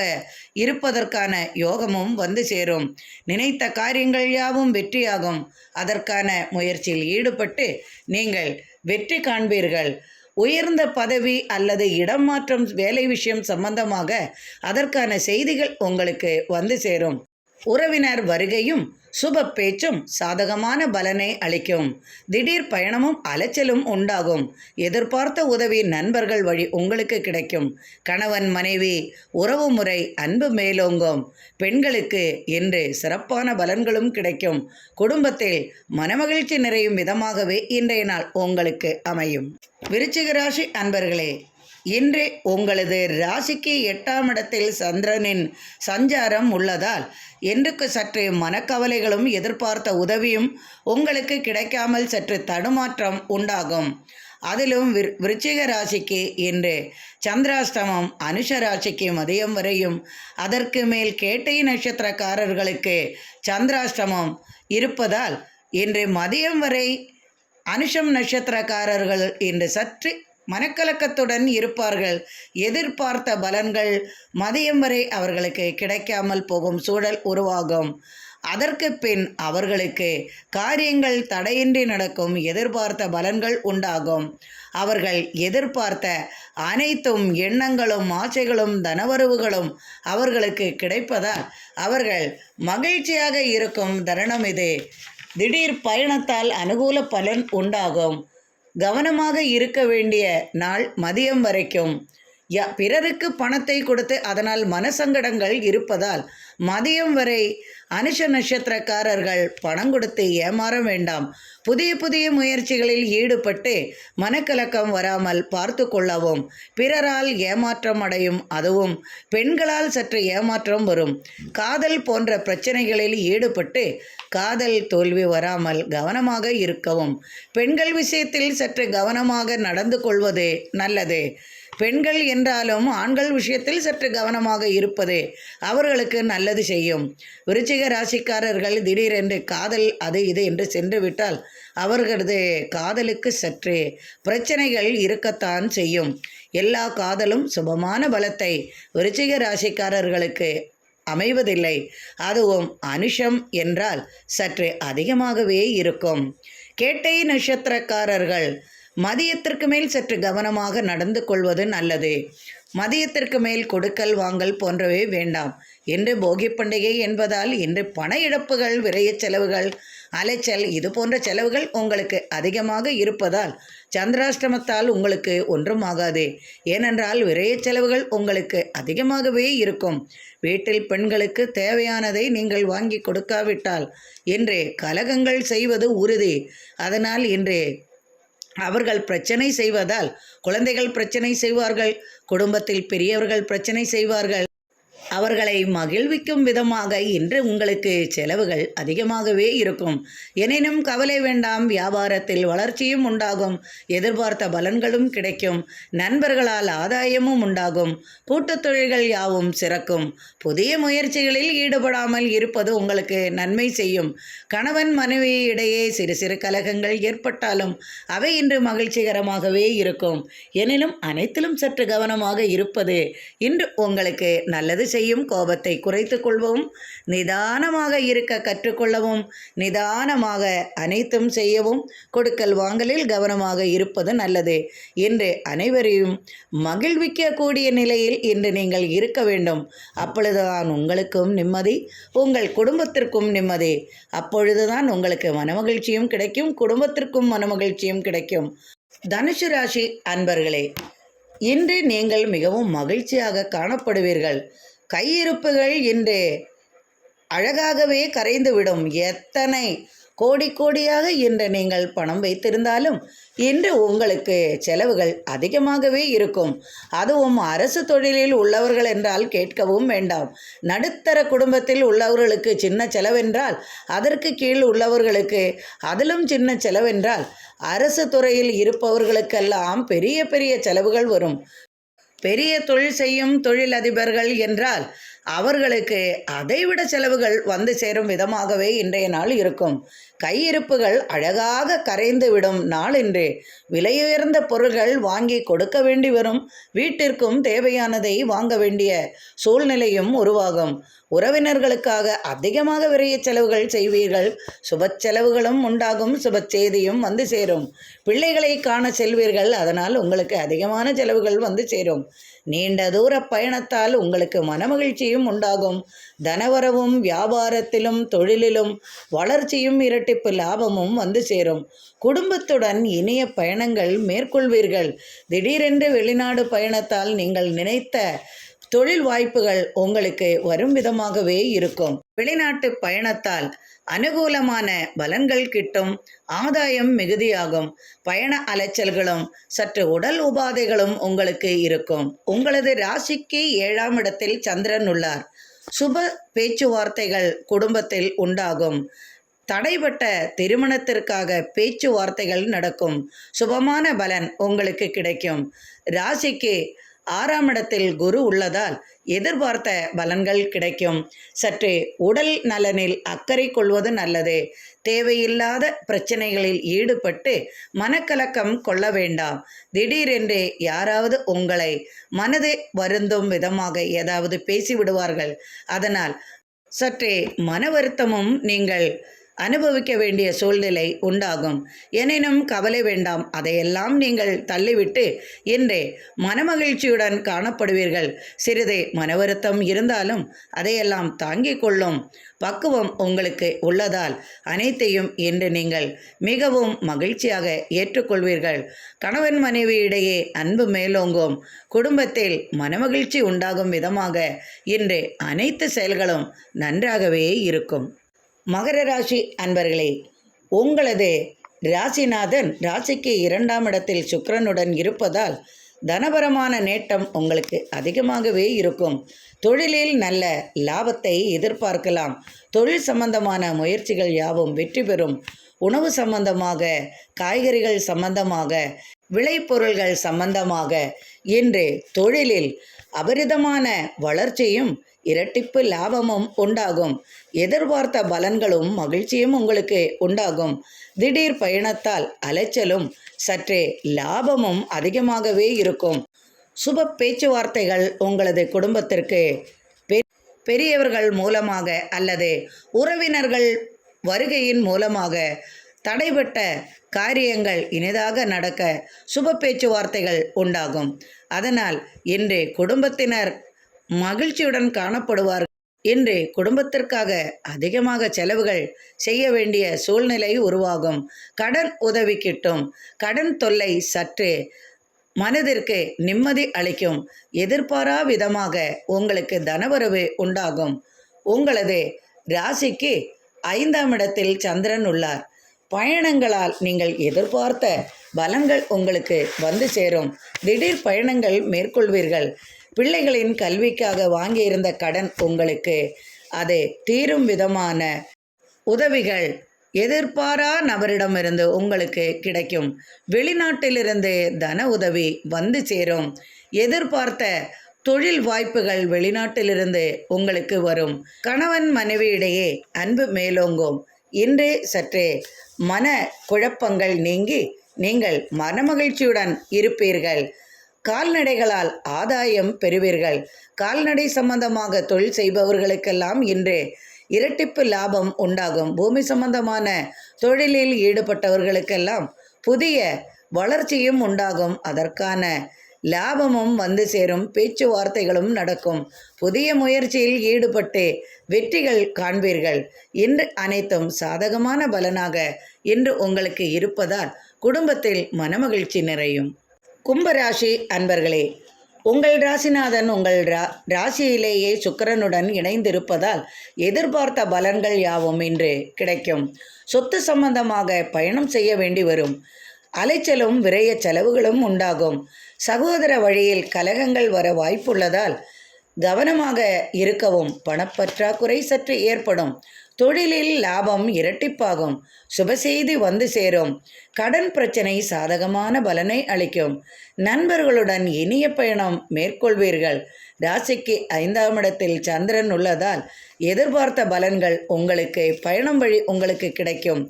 இருப்பதற்கான யோகமும் வந்து சேரும். நினைத்த காரியங்கள் யாவும் வெற்றியாகும். அதற்கான முயற்சியில் ஈடுபட்டு நீங்கள் வெற்றி காண்பீர்கள். உயர்ந்த பதவி அல்லது இடம் மாற்றம், வேலை விஷயம் சம்பந்தமாக அதற்கான செய்திகள் உங்களுக்கு வந்து சேரும். உறவினர் வருகையும் சுப பேச்சும் சாதகமான பலனை அளிக்கும். திடீர் பயணமும் அலைச்சலும் உண்டாகும். எதிர்பார்த்த உதவி நண்பர்கள் வழி உங்களுக்கு கிடைக்கும். கணவன் மனைவி உறவு முறை அன்பு மேலோங்கும். பெண்களுக்கு இன்று சிறப்பான பலன்களும் கிடைக்கும். குடும்பத்தில் மனமகிழ்ச்சி நிறையும் விதமாகவே இன்றைய நாள் உங்களுக்கு அமையும். விருச்சிக ராசி அன்பர்களே, இன்று உங்களது ராசிக்கு 8ஆம் இடத்தில் சந்திரனின் சஞ்சாரம் உள்ளதால் இன்றுக்கு சற்று மனக்கவலைகளும் எதிர்பார்த்த உதவியும் உங்களுக்கு கிடைக்காமல் சற்று தடுமாற்றம் உண்டாகும். அதிலும் விருச்சிக ராசிக்கு இன்று சந்திராஷ்டமம், அனுஷ ராசிக்கு மதியம் வரையும், அதற்கு மேல் கேட்டை நட்சத்திரக்காரர்களுக்கு சந்திராஷ்டமம் இருப்பதால் இன்று மதியம் வரை அனுஷம் நட்சத்திரக்காரர்கள் இன்று சற்று மனக்கலக்கத்துடன் இருப்பார்கள். எதிர்பார்த்த பலன்கள் மதியம் வரை அவர்களுக்கு கிடைக்காமல் போகும் சூழல் உருவாகும். அதற்கு பின் அவர்களுக்கு காரியங்கள் தடையின்றி நடக்கும். எதிர்பார்த்த பலன்கள் உண்டாகும். அவர்கள் எதிர்பார்த்த அனைத்தும் எண்ணங்களும் ஆசைகளும் தனவரவுகளும் அவர்களுக்கு கிடைப்பதால் அவர்கள் மகிழ்ச்சியாக இருக்கும் தருணம் இது. திடீர் பயணத்தால் அனுகூல பலன் உண்டாகும். கவனமாக இருக்க வேண்டிய நாள் மதியம் வரைக்கும். பிறருக்கு பணத்தை கொடுத்து அதனால் மனசங்கடங்கள் இருப்பதால் மதியம் வரை அனுஷ நட்சத்திரக்காரர்கள் பணம் கொடுத்து ஏமாற வேண்டாம். புதிய புதிய முயற்சிகளில் ஈடுபட்டு மனக்கலக்கம் வராமல் பார்த்து கொள்ளவும். பிறரால் ஏமாற்றம் அடையும், அதுவும் பெண்களால் சற்று ஏமாற்றம் வரும். காதல் போன்ற பிரச்சனைகளில் ஈடுபட்டு காதல் தோல்வி வராமல் கவனமாக இருக்கவும். பெண்கள் விஷயத்தில் சற்று கவனமாக நடந்து கொள்வது நல்லது. பெண்கள் என்றாலும் ஆண்கள் விஷயத்தில் சற்று கவனமாக இருப்பது அவர்களுக்கு நல்லது செய்யும். விருச்சிக ராசிக்காரர்கள் திடீரென்று காதல் அது இது என்று சென்று விட்டால் அவர்களது காதலுக்கு சற்று பிரச்சனைகள் இருக்கத்தான் செய்யும். எல்லா காதலும் சுபமான பலத்தை விருச்சிக ராசிக்காரர்களுக்கு அமைவதில்லை. அதுவும் அனுஷம் என்றால் சற்று அதிகமாகவே இருக்கும். கேட்டை நட்சத்திரக்காரர்கள் மதியத்திற்கு மேல் சற்று கவனமாக நடந்து கொள்வது நல்லது. மதியத்திற்கு மேல் கொடுக்கல் வாங்கல் போன்றவை வேண்டாம். இன்று போகி பண்டிகை என்பதால் இன்று பண இழப்புகள், விரைய செலவுகள், அலைச்சல் இது போன்ற செலவுகள் உங்களுக்கு அதிகமாக இருப்பதால் சந்திராஷ்டமத்தால் உங்களுக்கு ஒன்றும் ஆகாது. ஏனென்றால் விரைய செலவுகள் உங்களுக்கு அதிகமாகவே இருக்கும். வீட்டில் பெண்களுக்கு தேவையானதை நீங்கள் வாங்கி கொடுக்காவிட்டால் இன்று கலகங்கள் செய்வது உறுதி. அதனால் இன்று அவர்கள் பிரச்சனை செய்வதால் குழந்தைகள் பிரச்சனை செய்வார்கள். குடும்பத்தில் பெரியவர்கள் பிரச்சனை செய்வார்கள். அவர்களை மகிழ்விக்கும் விதமாக இன்று உங்களுக்கு செலவுகள் அதிகமாகவே இருக்கும். எனினும் கவலை வேண்டாம். வியாபாரத்தில் வளர்ச்சியும் உண்டாகும். எதிர்பார்த்த பலன்களும் கிடைக்கும். நண்பர்களால் ஆதாயமும் உண்டாகும். கூட்டுத் தொழில்கள் யாவும் சிறக்கும். புதிய முயற்சிகளில் ஈடுபடாமல் இருப்பது உங்களுக்கு நன்மை செய்யும். கணவன் மனைவி இடையே சிறு சிறு கலகங்கள் ஏற்பட்டாலும் அவை இன்று மகிழ்ச்சிகரமாகவே இருக்கும். எனினும் அனைத்திலும் சற்று கவனமாக இருப்பது இன்று உங்களுக்கு நல்லது செய்யும். கோபத்தை குறைத்து கொள்வோம். நிதானமாக இருக்க கற்றுக்கொள்ளவும். நிதானமாக அனைத்தும் செய்யவும். கொடுக்கல் வாங்கலில் கவனமாக இருப்பது நல்லது. இன்று அனைவரையும் மகிழ்விக்கக்கூடிய நிலையில் இன்று நீங்கள் இருக்க வேண்டும். அப்பொழுதுதான் உங்களுக்கும் நிம்மதி, உங்கள் குடும்பத்திற்கும் நிம்மதி. அப்பொழுதுதான் உங்களுக்கு மனமகிழ்ச்சியும் கிடைக்கும், குடும்பத்திற்கும் மனமகிழ்ச்சியும் கிடைக்கும். தனுசு ராசி அன்பர்களே, இன்று நீங்கள் மிகவும் மகிழ்ச்சியாக காணப்படுவீர்கள். கையிருப்புகள் இன்று அழகாகவே கரைந்துவிடும். எத்தனை கோடி கோடியாக இன்று நீங்கள் பணம் வைத்திருந்தாலும் இன்று உங்களுக்கு செலவுகள் அதிகமாகவே இருக்கும். அதுவும் அரசு தொழிலில் உள்ளவர்கள் என்றால் கேட்கவும் வேண்டாம். நடுத்தர குடும்பத்தில் உள்ளவர்களுக்கு சின்ன செலவென்றால் அதற்கு கீழ் உள்ளவர்களுக்கு அதிலும் சின்ன செலவென்றால் அரசு துறையில் இருப்பவர்களுக்கெல்லாம் பெரிய பெரிய செலவுகள் வரும். பெரிய தொழில் செய்யும் தொழிலதிபர்கள் என்றால் அவர்களுக்கு அதைவிட செலவுகள் வந்து சேரும் விதமாகவே இன்றைய நாள் இருக்கும். கையிருப்புகள் அழகாக கரைந்துவிடும் நாள் இன்று. விலையுயர்ந்த பொருள்கள் வாங்கி கொடுக்க வேண்டி வரும். வீட்டிற்கும் தேவையானதை வாங்க வேண்டிய சூழ்நிலையும் உருவாகும். உறவினர்களுக்காக அதிகமாக விரைய செலவுகள் செய்வீர்கள். சுப செலவுகளும் உண்டாகும். சுப செய்தியும் வந்து சேரும். பிள்ளைகளை காண செல்வீர்கள். அதனால் உங்களுக்கு அதிகமான செலவுகள் வந்து சேரும். நீண்ட தூர பயணத்தால் உங்களுக்கு மனமகிழ்ச்சி மகிழ்ச்சியும் உண்டாகும். தனவரவும் வியாபாரத்திலும் தொழிலிலும் வளர்ச்சியும் இரட்டிப்பு லாபமும் வந்து சேரும். குடும்பத்துடன் இனிய பயணங்கள் மேற்கொள்வீர்கள். திடீரென்று வெளிநாடு பயணத்தால் நீங்கள் நினைத்த தொழில் வாய்ப்புகள் உங்களுக்கு வரும் விதமாகவே இருக்கும். வெளிநாட்டு பயணத்தால் அனுகூலமான பலன்கள் கிட்டும். ஆதாயம் மிகுதியாகும். பயண அலைச்சல்களும் சற்று உடல் உபாதைகளும் உங்களுக்கு இருக்கும். உங்களது ராசிக்கு 7ஆம் இடத்தில் சந்திரன் உள்ளார். சுப பேச்சுவார்த்தைகள் குடும்பத்தில் உண்டாகும். தடைபட்ட திருமணத்திற்காக பேச்சுவார்த்தைகள் நடக்கும். சுபமான பலன் உங்களுக்கு கிடைக்கும். ராசிக்கு 6ஆம் இடத்தில் குரு உள்ளதால் எதிர்பார்த்த பலன்கள் கிடைக்கும். சற்று உடல் நலனில் அக்கறை கொள்வது நல்லது. தேவையில்லாத பிரச்சனைகளில் ஈடுபட்டு மனக்கலக்கம் கொள்ள வேண்டாம். திடீரென்று யாராவது உங்களை மனதை வருந்தும் விதமாக ஏதாவது பேசிவிடுவார்கள். அதனால் சற்றே மன வருத்தமும் நீங்கள் அனுபவிக்க வேண்டிய சூழ்நிலை உண்டாகும். எனினும் கவலை வேண்டாம். அதையெல்லாம் நீங்கள் தள்ளிவிட்டு இன்றே மனமகிழ்ச்சியுடன் காணப்படுவீர்கள். சிறிது மனவருத்தம் இருந்தாலும் அதையெல்லாம் தாங்கிக் கொள்ளும் பக்குவம் உங்களுக்கு உள்ளதால் அனைத்தையும் இன்று நீங்கள் மிகவும் மகிழ்ச்சியாக ஏற்றுக்கொள்வீர்கள். கணவன் மனைவி இடையே அன்பு மேலோங்கும். குடும்பத்தில் மனமகிழ்ச்சி உண்டாகும் விதமாக இன்று அனைத்து செயல்களும் நன்றாகவே இருக்கும். மகர ராசி அன்பர்களே, உங்களது ராசிநாதன் ராசிக்கு 2ஆம் இடத்தில் சுக்கிரனுடன் இருப்பதால் தனபரமான நேட்டம் உங்களுக்கு அதிகமாகவே இருக்கும். தொழிலில் நல்ல லாபத்தை எதிர்பார்க்கலாம். தொழில் சம்பந்தமான முயற்சிகள் யாவும் வெற்றி பெறும். உணவு சம்பந்தமாக, காய்கறிகள் சம்பந்தமாக, விளைபொருள்கள் சம்பந்தமாக இன்று தொழிலில் அபரிதமான வளர்ச்சியும் இரட்டிப்பு லாபமும் உண்டாகும். எதிர்பார்த்த பலன்களும் மகிழ்ச்சியும் உங்களுக்கு உண்டாகும். திடீர் பயணத்தால் அலைச்சலும் சற்றே லாபமும் அதிகமாகவே இருக்கும். சுப பேச்சுவார்த்தைகள் உங்களது குடும்பத்திற்கு பெரியவர்கள் மூலமாக அல்லது உறவினர்கள் வருகையின் மூலமாக தடைபட்ட காரியங்கள் இனிதாக நடக்க சுப பேச்சுவார்த்தைகள் உண்டாகும். அதனால் இன்று குடும்பத்தினர் மகிழ்ச்சியுடன் காணப்படுவார்கள். இன்று குடும்பத்திற்காக அதிகமாக செலவுகள் செய்ய வேண்டிய சூழ்நிலை உருவாகும். கடன் உதவி கிட்டும். கடன் தொல்லை சற்று மனதிற்கு நிம்மதி அளிக்கும். எதிர்பாரா விதமாக உங்களுக்கு தனவரவு உண்டாகும். உங்களது ராசிக்கு 5ஆம் இடத்தில் சந்திரன் உள்ளார். பயணங்களால் நீங்கள் எதிர்பார்த்த பலன்கள் உங்களுக்கு வந்து சேரும். திடீர் பயணங்கள் மேற்கொள்வீர்கள். பிள்ளைகளின் கல்விக்காக வாங்கியிருந்த கடன் உங்களுக்கு அது தீரும் விதமான உதவிகள் எதிர்பாரா நபரிடமிருந்து உங்களுக்கு கிடைக்கும். வெளிநாட்டிலிருந்து தன உதவி வந்து சேரும். எதிர்பார்த்த தொழில் வாய்ப்புகள் வெளிநாட்டிலிருந்து உங்களுக்கு வரும். கணவன் மனைவியிடையே அன்பு மேலோங்கும். இன்று சற்றே மன குழப்பங்கள் நீங்கி நீங்கள் மனமகிழ்ச்சியுடன் இருப்பீர்கள். கால்நடைகளால் ஆதாயம் பெறுவீர்கள். கால்நடை சம்பந்தமாக தொழில் செய்பவர்களுக்கெல்லாம் இன்று இரட்டிப்பு லாபம் உண்டாகும். பூமி சம்பந்தமான தொழிலில் ஈடுபட்டவர்களுக்கெல்லாம் புதிய வளர்ச்சியும் உண்டாகும். அதற்கான லாபமும் வந்து சேரும். பேச்சுவார்த்தைகளும் நடக்கும். புதிய முயற்சியில் ஈடுபட்டு வெற்றிகள் காண்பீர்கள். இன்று அனைத்தும் சாதகமான பலனாக இன்று உங்களுக்கு இருப்பதால் குடும்பத்தில் மனமகிழ்ச்சி நிறையும். கும்பராசி அன்பர்களே, உங்கள் ராசிநாதன் உங்கள் ராசியிலேயே சுக்கிரனுடன் இணைந்திருப்பதால் எதிர்பார்த்த பலன்கள் யாவும் இன்று கிடைக்கும். சொத்து சம்பந்தமாக பயணம் செய்ய வேண்டி வரும். அலைச்சலும் விரைய செலவுகளும் உண்டாகும். சகோதர வழியில் கலகங்கள் வர வாய்ப்புள்ளதால் கவனமாக இருக்கவும். பணப்பற்றாக்குறை சற்று ஏற்படும். தொழிலில் லாபம் இரட்டிப்பாகும். சுபசெய்தி வந்து சேரும். கடன் பிரச்சனை சாதகமான பலனை அளிக்கும். நண்பர்களுடன் இனிய பயணம் மேற்கொள்வீர்கள். ராசிக்கு 5ஆம் இடத்தில் சந்திரன் உள்ளதால் எதிர்பார்த்த பலன்கள் உங்களுக்கு பயணம் வழி உங்களுக்கு கிடைக்கும்.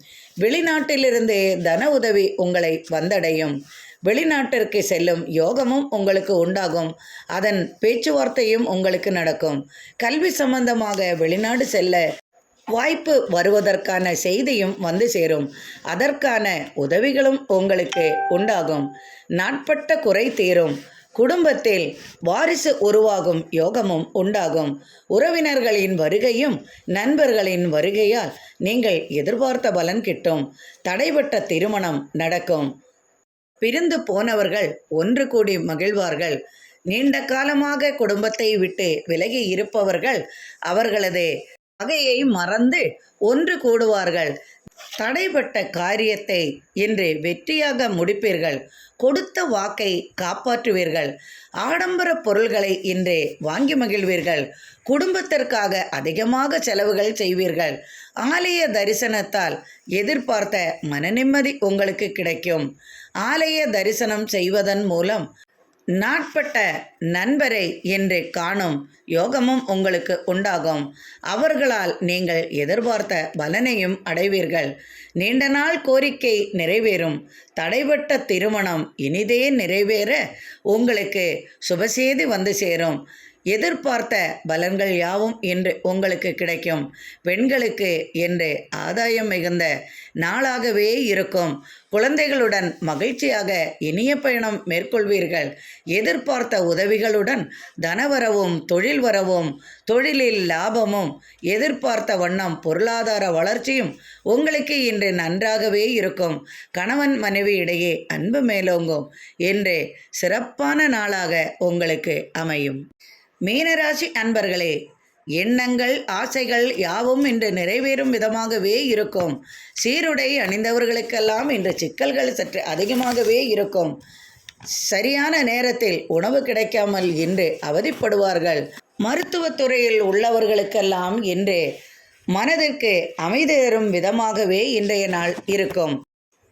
வெளிநாட்டிலிருந்து தன உதவி உங்களை வந்தடையும். வெளிநாட்டிற்கு செல்லும் யோகமும் உங்களுக்கு உண்டாகும். அதன் பேச்சுவார்த்தையும் உங்களுக்கு நடக்கும். கல்வி சம்பந்தமாக வெளிநாடு செல்ல வாய்ப்பு வருவதற்கான செய்தியும் வந்து சேரும். அதற்கான உதவிகளும் உங்களுக்கு உண்டாகும். நாட்பட்ட குறை தீரும். குடும்பத்தில் வாரிசு உருவாகும் யோகமும் உண்டாகும். உறவினர்களின் வருகையும் நண்பர்களின் வருகையால் நீங்கள் எதிர்பார்த்த பலன் கிட்டும். தடைபட்ட திருமணம் நடக்கும். பிரிந்து போனவர்கள் ஒன்று கூடி மகிழ்வார்கள். நீண்ட காலமாக குடும்பத்தை விட்டு விலகி இருப்பவர்கள் அவர்களது பகையை மறந்து ஒன்று கூடுவார்கள். தடைப்பட்ட காரியத்தை இன்று வெற்றியாக முடிப்பீர்கள். கொடுத்த வாக்கை காப்பாற்றுவீர்கள். ஆடம்பர பொருள்களை இன்று வாங்கி மகிழ்வீர்கள். குடும்பத்திற்காக அதிகமாக செலவுகள் செய்வீர்கள். ஆலய தரிசனத்தால் எதிர்பார்த்த மனநிம்மதி உங்களுக்கு கிடைக்கும். ஆலய தரிசனம் செய்வதன் மூலம் நாட்பட்ட நண்பரை என்று காணும் யோகமும் உங்களுக்கு உண்டாகும். அவர்களால் நீங்கள் எதிர்பார்த்த பலனையும் அடைவீர்கள். நீண்ட நாள் கோரிக்கை நிறைவேறும். தடைபட்ட திருமணம் இனிதே நிறைவேற உங்களுக்கு சுபசெய்தி வந்து சேரும். எதிர்பார்த்த பலன்கள் யாவும் இன்று உங்களுக்கு கிடைக்கும். பெண்களுக்கு என்று ஆதாயம் மிகுந்த நாளாகவே இருக்கும். குழந்தைகளுடன் மகிழ்ச்சியாக இனிய பயணம் மேற்கொள்வீர்கள். எதிர்பார்த்த உதவிகளுடன் தனவரவும் தொழில் வரவும் தொழிலில் லாபமும் எதிர்பார்த்த வண்ணம் பொருளாதார வளர்ச்சியும் உங்களுக்கு இன்று நன்றாகவே இருக்கும். கணவன் மனைவி இடையே அன்பு மேலோங்கும். என்று சிறப்பான நாளாக உங்களுக்கு அமையும். மீனராசி அன்பர்களே, எண்ணங்கள் ஆசைகள் யாவும் இன்று நிறைவேறும் விதமாகவே இருக்கும். சீருடை அணிந்தவர்களுக்கெல்லாம் இன்று சிக்கல்கள் சற்று அதிகமாகவே இருக்கும். சரியான நேரத்தில் உணவு கிடைக்காமல் இன்று அவதிப்படுவார்கள். மருத்துவத்துறையில் உள்ளவர்களுக்கெல்லாம் இன்று மனதிற்கு அமைதி தரும் விதமாகவே இன்றைய நாள் இருக்கும்.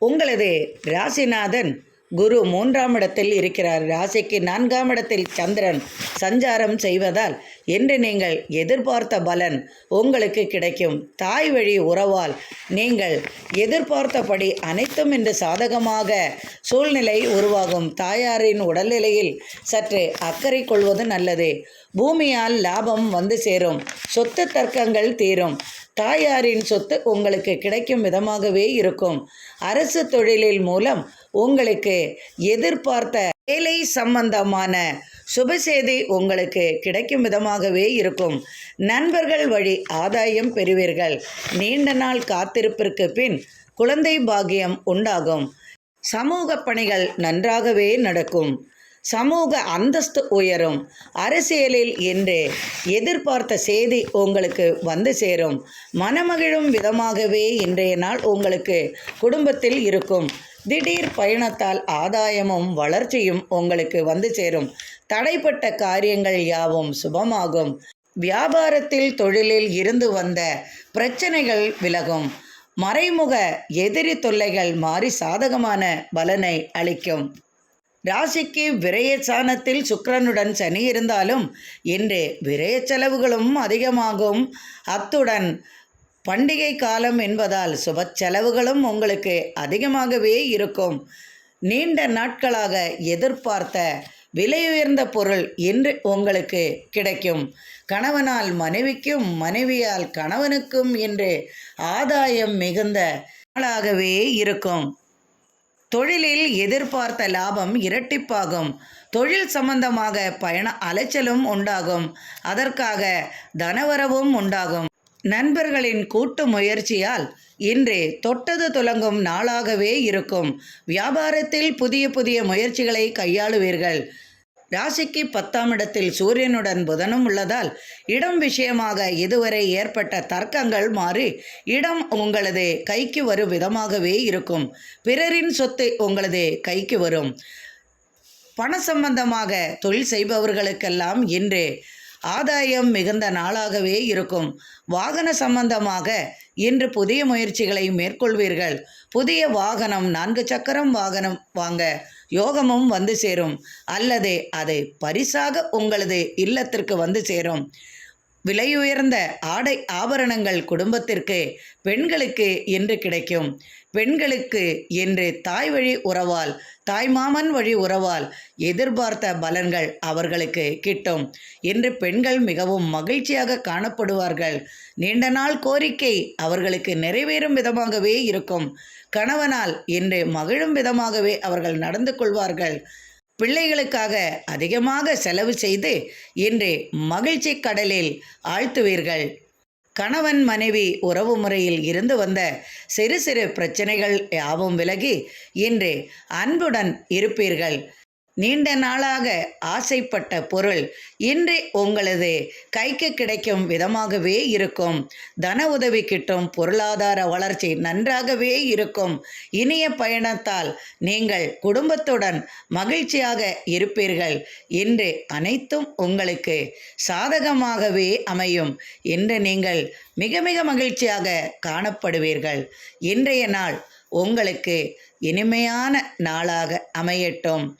உங்களது ராசிநாதன் குரு 3ஆம் இடத்தில் இருக்கிறார். ராசிக்கு 4ஆம் இடத்தில் சந்திரன் சஞ்சாரம் செய்வதால் இன்று நீங்கள் எதிர்பார்த்த பலன் உங்களுக்கு கிடைக்கும். தாய் வழி உறவால் நீங்கள் எதிர்பார்த்தபடி அனைத்தும் இன்று சாதகமாக சூழ்நிலை உருவாகும். தாயாரின் உடல்நிலையில் சற்று அக்கறை கொள்வது நல்லது. பூமியால் லாபம் வந்து சேரும். சொத்து தர்க்கங்கள் தீரும். தாயாரின் சொத்து உங்களுக்கு கிடைக்கும் விதமாகவே இருக்கும். அரசு தொழிலில் மூலம் உங்களுக்கு எதிர்பார்த்த வேலை சம்பந்தமான சுபசெய்தி உங்களுக்கு கிடைக்கும் விதமாகவே இருக்கும். நண்பர்கள் வழி ஆதாயம் பெறுவீர்கள். நீண்ட நாள் காத்திருப்பிற்கு பின் குழந்தை பாக்கியம் உண்டாகும். சமூக பணிகள் நன்றாகவே நடக்கும். சமூக அந்தஸ்து உயரும். அரசியலில் என்று எதிர்பார்த்த செய்தி உங்களுக்கு வந்து சேரும். மனமகிழும் விதமாகவே இன்றைய நாள் உங்களுக்கு குடும்பத்தில் இருக்கும். திடீர் பயணத்தால் ஆதாயமும் வளர்ச்சியும் உங்களுக்கு வந்து சேரும். தடைப்பட்ட காரியங்கள் யாவும் சுபமாகும். வியாபாரத்தில் தொழிலில் இருந்து வந்த பிரச்சனைகள் விலகும். மறைமுக எதிரி தொல்லைகள் மாறி சாதகமான பலனை அளிக்கும். ராசிக்கு விரயஸ்தானத்தில் சுக்கிரனுடன் சனி இருந்தாலும் இன்று விரய செலவுகளும் அதிகமாகும். அத்துடன் பண்டிகை காலம் என்பதால் சுப செலவுகளும் உங்களுக்கு அதிகமாகவே இருக்கும். நீண்ட நாட்களாக எதிர்பார்த்த விலையுயர்ந்த பொருள் இன்று உங்களுக்கு கிடைக்கும். கணவனால் மனைவிக்கும் மனைவியால் கணவனுக்கும் இன்று ஆதாயம் மிகுந்த நாளாகவே இருக்கும். தொழிலில் எதிர்பார்த்த லாபம் இரட்டிப்பாகும். தொழில் சம்பந்தமாக பயண அலைச்சலும் உண்டாகும். அதற்காக தனவரவும் உண்டாகும். நண்பர்களின் கூட்டு முயற்சியால் இன்று தொட்டது துலங்கும் நாளாகவே இருக்கும். வியாபாரத்தில் புதிய புதிய முயற்சிகளை கையாளுவீர்கள். ராசிக்கு 10ஆம் இடத்தில் சூரியனுடன் புதனும் உள்ளதால் இடம் விஷயமாக இதுவரை ஏற்பட்ட தர்க்கங்கள் மாறி இடம் உங்களது கைக்கு வரும் விதமாகவே இருக்கும். பிறரின் சொத்து உங்களது கைக்கு வரும். பண சம்பந்தமாக தொழில் செய்பவர்களுக்கெல்லாம் இன்று ஆதாயம் மிகுந்த நாளாகவே இருக்கும். வாகன சம்பந்தமாக இன்று புதிய முயற்சிகளை மேற்கொள்வீர்கள். புதிய வாகனம் 4 சக்கரம் வாகனம் வாங்க யோகமும் வந்து சேரும். அல்லது அது பரிசாக உங்களது இல்லத்திற்கு வந்து சேரும். விலையுயர்ந்த ஆடை ஆபரணங்கள் குடும்பத்திற்கு பெண்களுக்கு என்று கிடைக்கும். பெண்களுக்கு என்று தாய் வழி உறவால் தாய்மாமன் வழி உறவால் எதிர்பார்த்த பலன்கள் அவர்களுக்கு கிட்டும். இன்று பெண்கள் மிகவும் மகிழ்ச்சியாக காணப்படுவார்கள். நீண்ட நாள் கோரிக்கை அவர்களுக்கு நிறைவேறும் விதமாகவே இருக்கும். கணவனால் இன்று மகிழும் விதமாகவே அவர்கள் நடந்து கொள்வார்கள். பிள்ளைகளுக்காக அதிகமாக செலவு செய்து இன்று மகிழ்ச்சி கடலில் ஆழ்த்துவீர்கள். கணவன் மனைவி உறவு முறையில் இருந்து வந்த சிறு சிறு பிரச்சனைகள் யாவும் விலகி இன்று அன்புடன் இருப்பீர்கள். நீண்ட நாளாக ஆசைப்பட்ட பொருள் இன்று உங்களது கைக்கு கிடைக்கும் விதமாகவே இருக்கும். தன உதவி கிட்டும், பொருளாதார வளர்ச்சி நன்றாகவே இருக்கும். இனிய பயணத்தால் நீங்கள் குடும்பத்துடன் மகிழ்ச்சியாக இருப்பீர்கள். இன்று அனைத்தும் உங்களுக்கு சாதகமாகவே அமையும். இன்று நீங்கள் மிக மிக மகிழ்ச்சியாக காணப்படுவீர்கள். இன்றைய நாள் உங்களுக்கு இனிமையான நாளாக அமையட்டும்.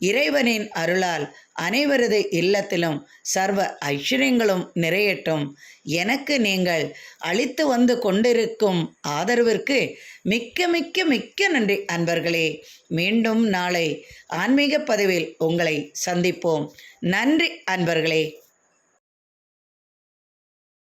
இறைவனின் அருளால் அனைவரது இல்லத்திலும் சர்வ ஐஸ்வர்யங்களும் நிறையட்டும். எனக்கு நீங்கள் அளித்து வந்து கொண்டிருக்கும் ஆதரவிற்கு மிக்க மிக்க மிக்க நன்றி அன்பர்களே. மீண்டும் நாளை ஆன்மீக பதிவில் உங்களை சந்திப்போம். நன்றி அன்பர்களே.